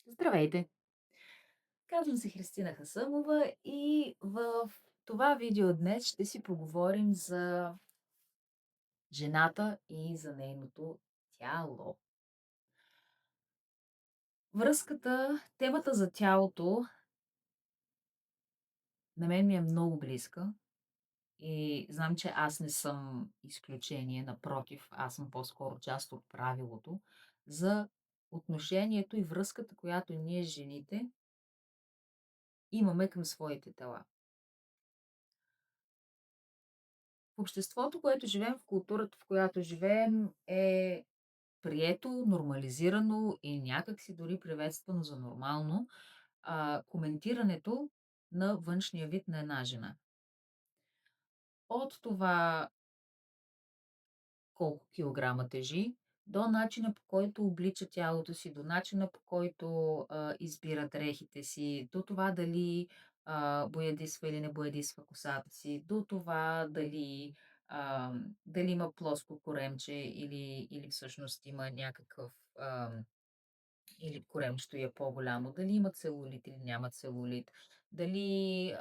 Здравейте! Казвам се Христина Хасъмова и в това видео днес ще си поговорим за жената и за нейното тяло. Темата за тялото на мен ми е много близка и знам, че аз не съм изключение, напротив, аз съм по-скоро част от правилото за отношението и връзката, която ние жените имаме към своите тела. В обществото, което живеем, в културата, в която живеем, е прието, нормализирано и някак си дори приветствано за нормално коментирането на външния вид на една жена. От това колко килограма тежи, до начина по който облича тялото си, до начина по който избира дрехите си, до това дали боядисва или не боядисва косата си, до това дали има плоско коремче или всъщност има или коремчето е по-голямо, дали има целулит или няма целулит, дали,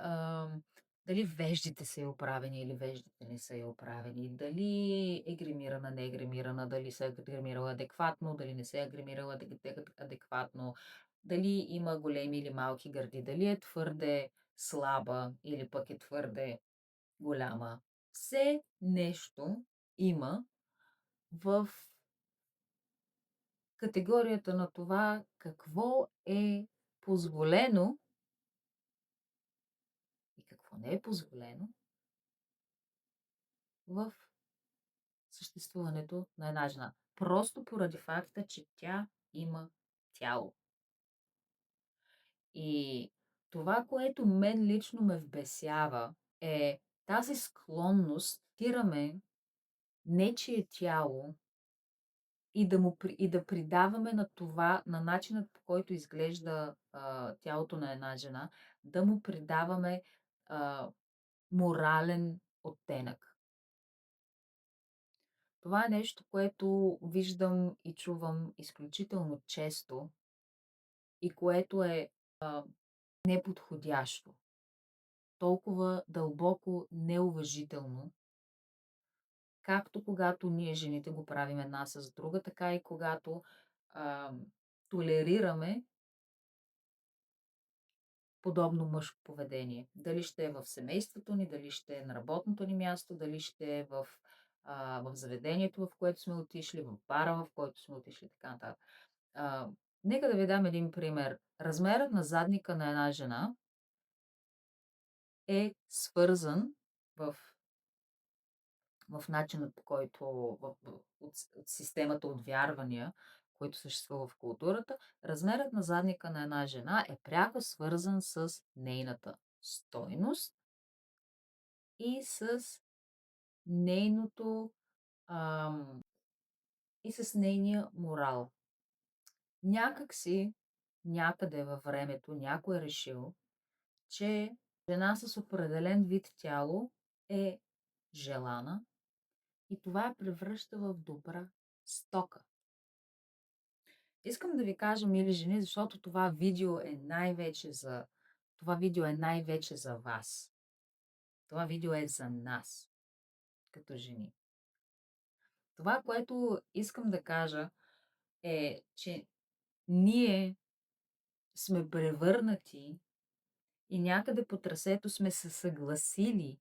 дали веждите са я оправени или веждите не са я оправени, дали е гримирана, не е гримирана, дали се е гримирала адекватно, дали не се е гримирала адекватно, дали има големи или малки гърди, дали е твърде слаба или пък е твърде голяма. Все нещо има в категорията на това какво е позволено и какво не е позволено в съществуването на една жена. Просто поради факта, че тя има тяло. И това, което мен лично ме вбесява, е тази склонност тираме нечие тяло и да придаваме на това, на начинът по който изглежда тялото на една жена, да му придаваме а, морален оттенък. Това е нещо, което виждам и чувам изключително често и което е неподходящо, толкова дълбоко неуважително, както когато ние жените го правим една с друга, така и когато а, толерираме подобно мъжко поведение. Дали ще е в семейството ни, дали ще е на работното ни място, дали ще е в заведението, в което сме отишли, в бара, в който сме отишли, така нататък. А, Нека да ви дам един пример. Размерът на задника на една жена е свързан в, в начинът по който от системата от вярвания, който съществува в културата, размерът на задника на една жена е пряко свързан с нейната стойност и с нейното ам, и с нейния морал. Някак си, някъде във времето, някой е решил, че жена с определен вид тяло е желана и това я превръща в добра стока. Искам да ви кажа, мили жени, защото това видео е най-вече за вас. Това видео е за нас, като жени. Това, което искам да кажа е, че ние сме превърнати и някъде по трасето сме се съгласили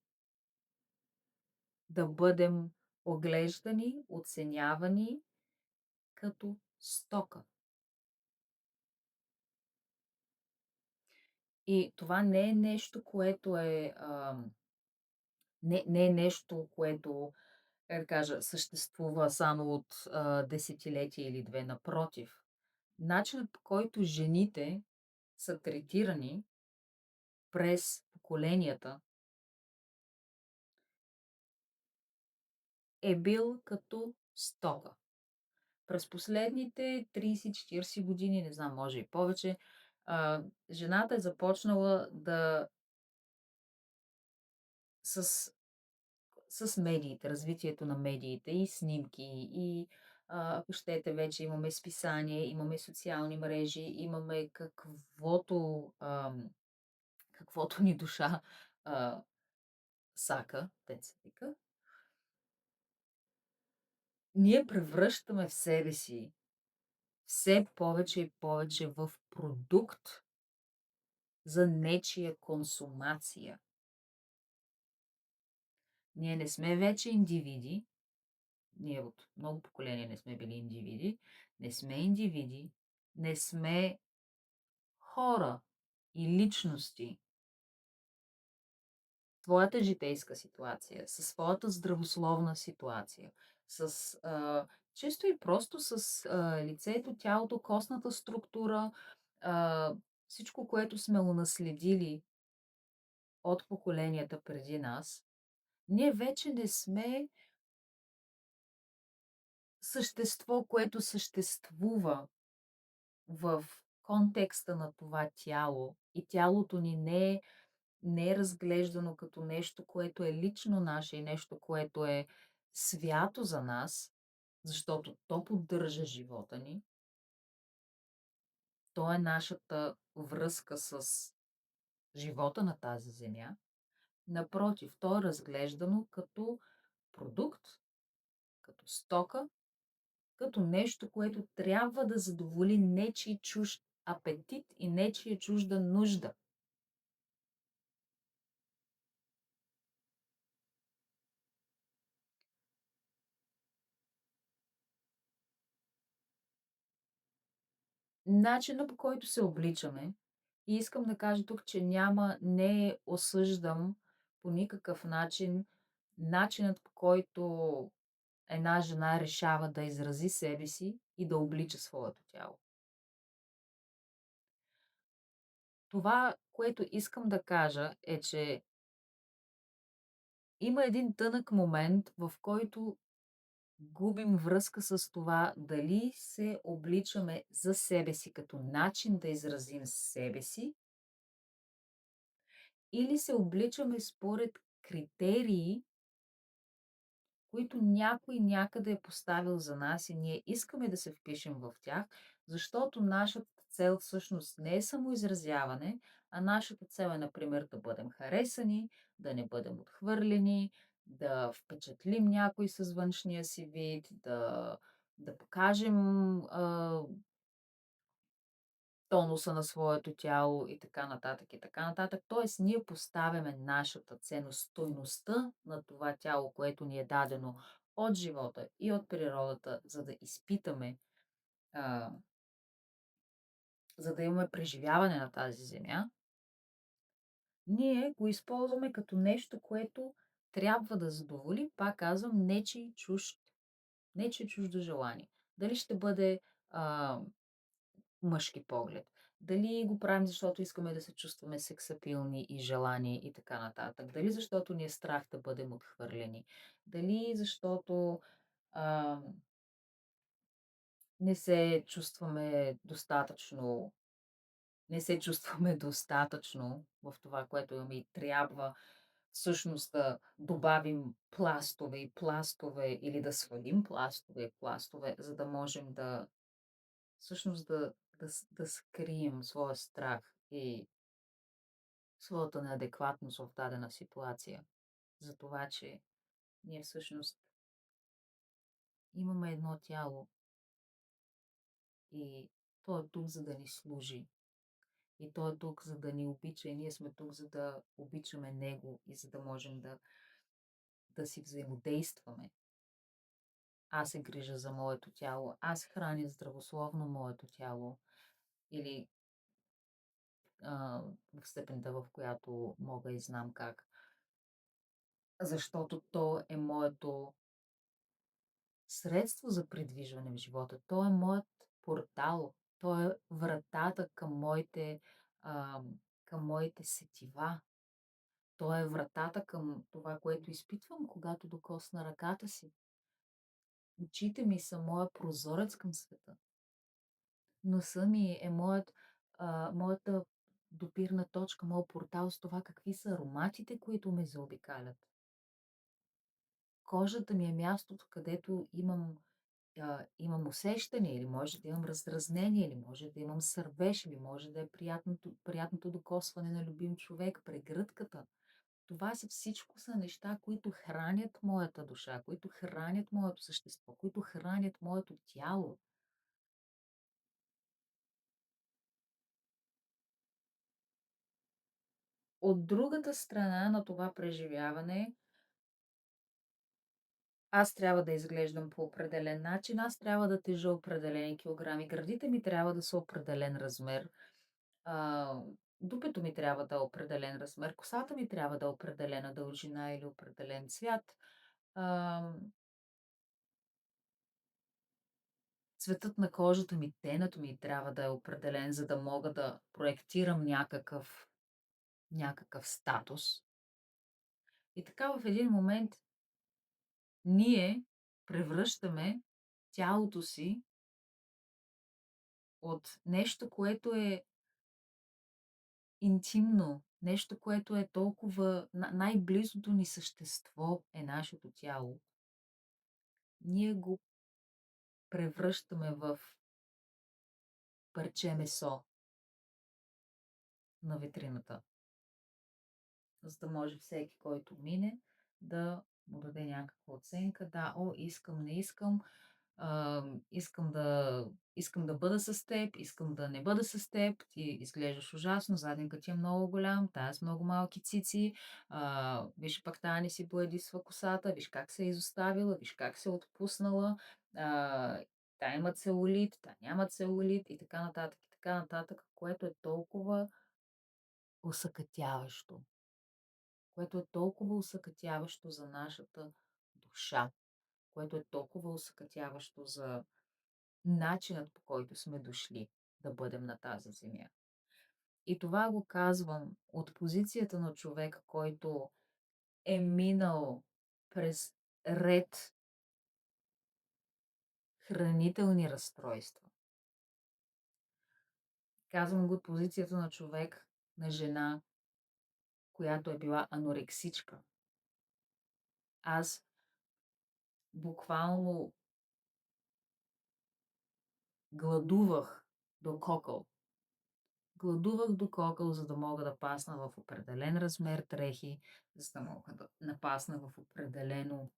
да бъдем оглеждани, оценявани като стока. И това не е нещо, което не е нещо, което, как да кажа, съществува само от десетилетия или две. Напротив, начинът по който жените са третирани през поколенията е бил като стока. През последните 30-40 години, не знам, може и повече, жената е започнала с медиите, развитието на медиите и снимки, и ако щете, вече имаме списание, имаме социални мрежи, имаме каквото ни душа а, сака, дет се вика, ние превръщаме в себе си все повече и повече в продукт за нечия консумация. Ние не сме вече индивиди, ние от много поколения не сме били индивиди, не сме индивиди, не сме хора и личности. Твоята житейска ситуация, със своята здравословна ситуация, с често и просто с лицето, тялото, костната структура, а, всичко, което сме унаследили от поколенията преди нас, ние вече не сме същество, което съществува в контекста на това тяло и тялото ни не е разглеждано като нещо, което е лично наше и нещо, което е свято за нас, защото то поддържа живота ни. То е нашата връзка с живота на тази земя. Напротив, то е разглеждано като продукт, като стока, като нещо, което трябва да задоволи нечий чужд апетит и нечия чужда нужда. Начина, по който се обличаме, и искам да кажа тук, че не осъждам по никакъв начин начинът, по който една жена решава да изрази себе си и да облича своето тяло. Това, което искам да кажа, е, че има един тънък момент, в който губим връзка с това дали се обличаме за себе си като начин да изразим себе си, или се обличаме според критерии, които някой някъде е поставил за нас и ние искаме да се впишем в тях, защото нашата цел всъщност не е самоизразяване, а нашата цел е, например, да бъдем харесани, да не бъдем отхвърлени, да впечатлим някой с външния си вид, да покажем тонуса на своето тяло и така нататък и така нататък. Тоест, ние поставяме нашата ценност, стойността на това тяло, което ни е дадено от живота и от природата, за да изпитаме, а, за да имаме преживяване на тази земя, ние го използваме като нещо, което трябва да задоволи, пак казвам, нечи чуждо желание. Дали ще бъде а, мъжки поглед. Дали го правим, защото искаме да се чувстваме сексапилни и желани и така нататък. Дали защото ни е страх да бъдем отхвърлени. Дали защото а, не се чувстваме достатъчно не се чувстваме достатъчно в това, което имаме и трябва всъщност да добавим пластове и пластове или да свалим пластове и пластове, за да можем всъщност да скрием своя страх и своята неадекватност в дадена ситуация. За това, че ние всъщност имаме едно тяло и то е тук, за да ни служи. И той е тук, за да ни обича, и ние сме тук, за да обичаме Него и за да можем да си взаимодействаме. Аз се грижа за моето тяло, аз храня здравословно моето тяло или в степента, в която мога и знам как. Защото то е моето средство за придвижване в живота. То е моят портал. То е вратата а, към моите сетива. То е вратата към това, което изпитвам, когато докосна ръката си. Очите ми са моя прозорец към света. Носа ми е моята допирна точка, моят портал с това какви са ароматите, които ме заобикалят. Кожата ми е мястото, където имам имам усещане, или може да имам раздразнение, или може да имам сърбеж, или може да е приятното докосване на любим човек, прегръдката. Това всичко са неща, които хранят моята душа, които хранят моето същество, които хранят моето тяло. От другата страна на това преживяване, аз трябва да изглеждам по определен начин, аз трябва да тежа определени килограми, гърдите ми трябва да са определен размер, а, дупето ми трябва да е определен размер, косата ми трябва да е определена дължина или определен цвят. А, Цветът на кожата ми, тенът ми трябва да е определен, за да мога да проектирам някакъв статус. И така в един момент ние превръщаме тялото си от нещо, което е интимно, нещо, което е толкова най-близото ни същество е нашето тяло. Ние го превръщаме в парче месо на витрината, за да може всеки, който мине, да му даде някаква оценка. Да, о, искам, не искам, а, искам да, искам да бъда с теб, искам да не бъда с теб, ти изглеждаш ужасно, задникът ти е много голям, тая с много малки цици, виж пък тая не си боядисва косата, виж как се е изоставила, виж как се е отпуснала, а, тя има целулит, тя няма целулит и така нататък, което е толкова усъкътяващо, което е толкова усъкътяващо за нашата душа, което е толкова усъкътяващо за начинът, по който сме дошли да бъдем на тази земя. И това го казвам от позицията на човек, който е минал през ред хранителни разстройства. Казвам го от позицията на човек, на жена, която е била анорексичка. Аз буквално гладувах до кокъл. Гладувах до кокъл, за да мога да пасна в определен размер дрехи, за да мога да напасна в определено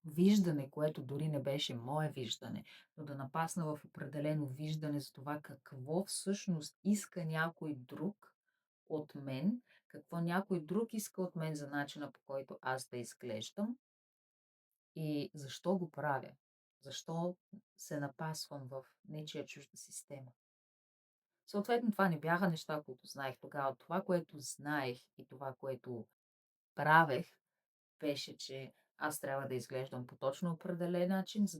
виждане, което дори не беше мое виждане, но да напасна в определено виждане за това какво всъщност иска някой друг от мен, какво някой друг иска от мен за начина, по който аз да изглеждам и защо го правя, защо се напасвам в нечия чужда система. Съответно, това не бяха неща, които знаех тогава. Това, което знаех и това, което правех, беше, че аз трябва да изглеждам по точно определен начин, за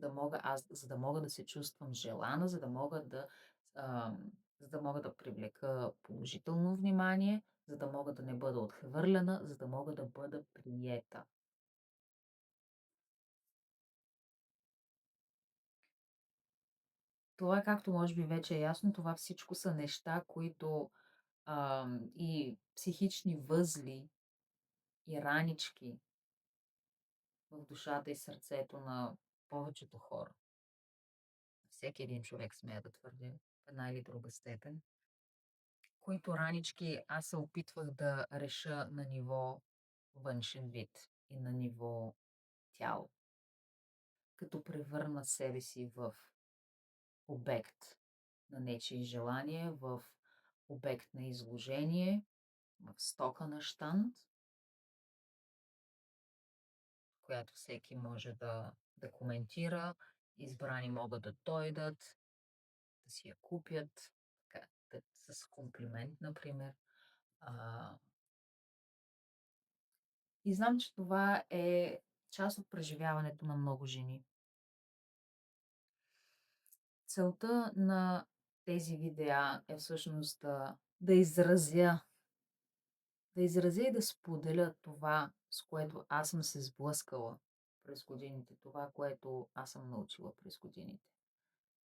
да мога да се чувствам желана, за да мога да привлека положително внимание, за да мога да не бъда отхвърляна, за да мога да бъда приета. Това, както може би вече е ясно, това всичко са неща, които и психични възли, и ранички в душата и сърцето на повечето хора. Всеки един човек смея да твърди в една или друга степен, които ранички аз се опитвах да реша на ниво външен вид и на ниво тяло, като превърна себе си в обект на нечие желание, в обект на изложение, в стока на щанд, която всеки може да коментира, избрани могат да дойдат, да си я купят, така, с комплимент, например. А, и знам, че това е част от преживяването на много жени. Целта на тези видеа е всъщност да изразя и да споделя това, с което аз съм се сблъскала през годините, това, което аз съм научила през годините.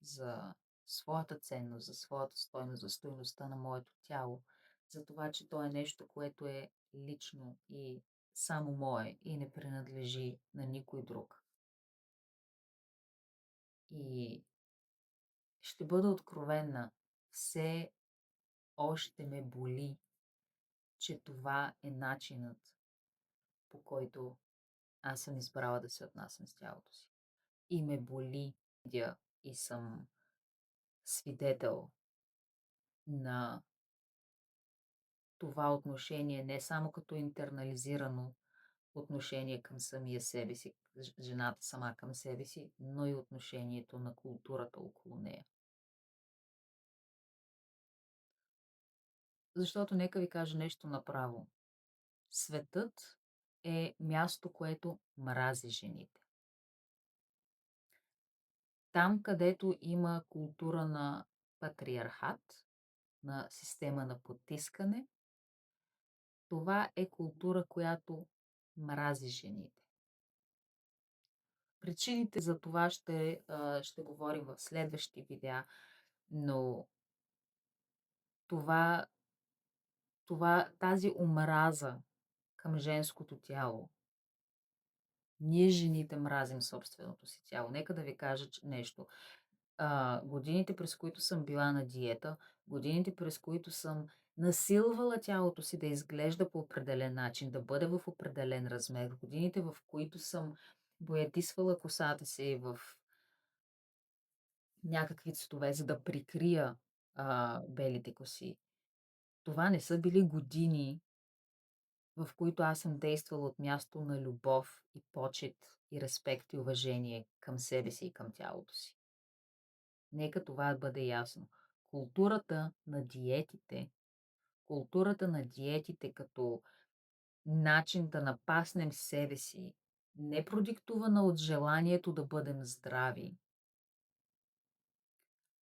За своята ценност, за своята стойност, за стойността на моето тяло, за това, че то е нещо, което е лично и само мое и не принадлежи на никой друг. И ще бъда откровенна, все още ме боли, че това е начинът, по който аз съм избрала да се отнасям с тялото си. И ме боли и съм свидетел на това отношение не само като интернализирано отношение към самия себе си, жената сама към себе си, но и отношението на културата около нея. Защото нека ви кажа нещо направо. Светът е място, което мрази жените. Там, където има култура на патриархат, на система на потискане, това е култура, която мрази жените. Причините за това ще говорим в следващи видеа, но това, тази омраза към женското тяло, ние жените мразим собственото си тяло. Нека да ви кажа нещо. Годините, през които съм била на диета, годините, през които съм насилвала тялото си да изглежда по определен начин, да бъде в определен размер, годините, в които съм боядисвала косата си в някакви цветове, за да прикрия белите коси. Това не са били години, в които аз съм действала от място на любов и почет и респект и уважение към себе си и към тялото си. Нека това бъде ясно. Културата на диетите като начин да напаснем себе си, не продиктувана от желанието да бъдем здрави,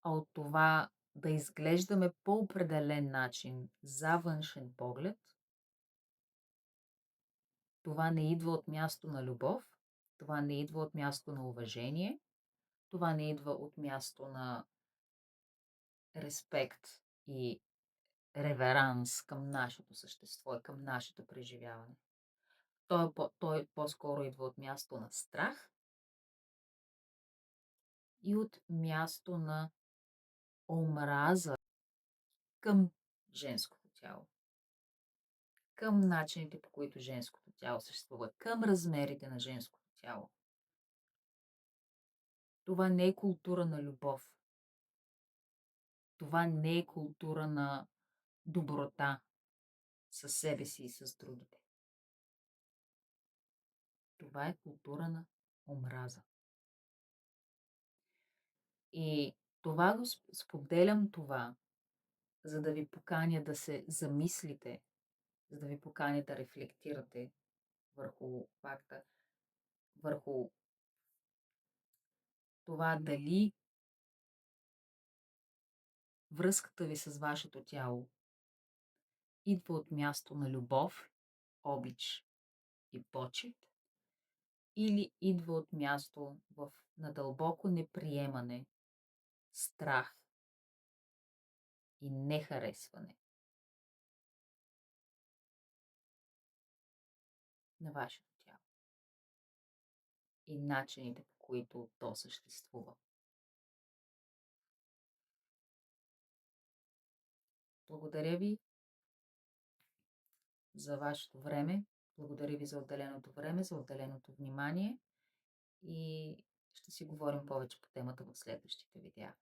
а от това да изглеждаме по определен начин за външен поглед, това не идва от място на любов, това не идва от място на уважение, това не идва от място на респект и реверанс към нашето същество и към нашето преживяване. Той по-скоро идва от място на страх и от място на омраза към женското тяло, към начините, по които женското тяло съществува, към размерите на женското тяло. Това не е култура на любов. Това не е култура на доброта със себе си и с другите. Това е култура на омраза. И споделям това, за да ви поканя да се замислите, за да ви поканя да рефлектирате върху факта, върху това дали връзката ви с вашето тяло идва от място на любов, обич и почет, или идва от място на дълбоко неприемане, страх и нехаресване на вашето тяло и начините, по които то съществува. Благодаря ви за вашето време. Благодаря ви за отделеното време, за отделеното внимание и ще си говорим повече по темата в следващите видеа.